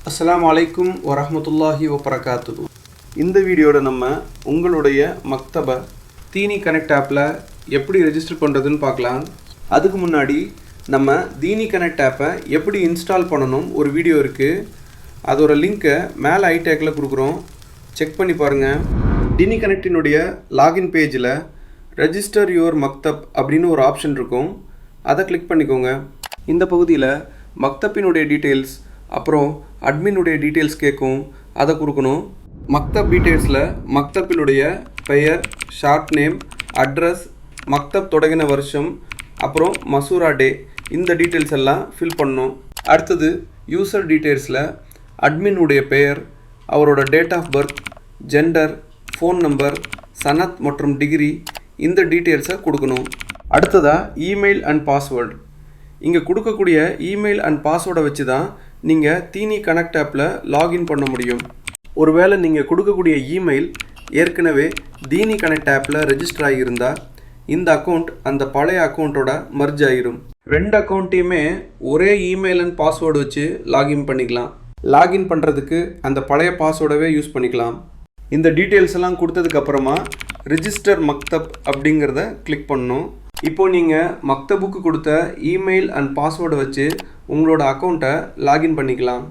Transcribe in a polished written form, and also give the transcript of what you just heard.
அஸ்ஸலாமு அலைக்கும் வரஹ்மத்துல்லாஹி வபரகாத்துஹு. இந்த வீடியோவில் நம்ம உங்களுடைய மக்தப தீனி கனெக்ட் ஆப்பில் எப்படி ரெஜிஸ்டர் பண்ணுறதுன்னு பார்க்கலாம். அதுக்கு முன்னாடி நம்ம தீனி கனெக்ட் ஆப்பை எப்படி இன்ஸ்டால் பண்ணணும் ஒரு வீடியோ இருக்குது. அதோட லிங்க்கை மேலே ஐடேக்கில் கொடுக்குறோம், செக் பண்ணி பாருங்கள். தீனி கனெக்டினுடைய லாகின் பேஜில் ரெஜிஸ்டர் யுவர் மக்தப் அப்படின்னு ஒரு ஆப்ஷன் இருக்கும், அதை கிளிக் பண்ணிக்கோங்க. இந்த பகுதியில் மக்தப்பினுடைய டீட்டெயில்ஸ் அப்புறம் அட்மினுடைய டீட்டெயில்ஸ் கேட்கும், அதை கொடுக்கணும். மக்தப் டீட்டெயில்ஸில் மக்தப்பினுடைய பெயர், ஷார்ட் நேம், அட்ரஸ், மக்தப் தொடங்கின வருஷம், அப்புறம் மசூரா டே, இந்த டீட்டெயில்ஸ் எல்லாம் ஃபில் பண்ணணும். அடுத்தது யூசர் டீட்டெயில்ஸில் அட்மினுடைய பெயர், அவரோட date of birth, gender, phone number, சனத் மற்றும் டிகிரி, இந்த டீட்டெயில்ஸை கொடுக்கணும். அடுத்ததாக இமெயில் அண்ட் பாஸ்வேர்டு. இங்கே கொடுக்கக்கூடிய இமெயில் அண்ட் பாஸ்வேர்டை வச்சு தான் நீங்கள் தீனி கனெக்ட் ஆப்பில் லாகின் பண்ண முடியும். ஒருவேளை நீங்கள் கொடுக்கக்கூடிய இமெயில் ஏற்கனவே தீனி கனெக்ட் ஆப்பில் ரெஜிஸ்டர் ஆகியிருந்தால் இந்த அக்கௌண்ட் அந்த பழைய அக்கௌண்ட்டோட மர்ஜ் ஆகிரும். ரெண்டு அக்கௌண்ட்டையுமே ஒரே இமெயில் அண்ட் பாஸ்வேர்டு வச்சு லாகின் பண்ணிக்கலாம். லாகின் பண்ணுறதுக்கு அந்த பழைய பாஸ்வேர்டவே யூஸ் பண்ணிக்கலாம். இந்த டீட்டெயில்ஸ் எல்லாம் கொடுத்ததுக்கப்புறமா ரிஜிஸ்டர் மக்தப் அப்படிங்கிறத கிளிக் பண்ணணும். இப்போ நீங்கள் மக்தபுக்கு கொடுத்த இமெயில் அண்ட் பாஸ்வேர்டை வச்சு உங்களோட அக்கௌண்ட்டை லாகின் பண்ணிக்கலாம்.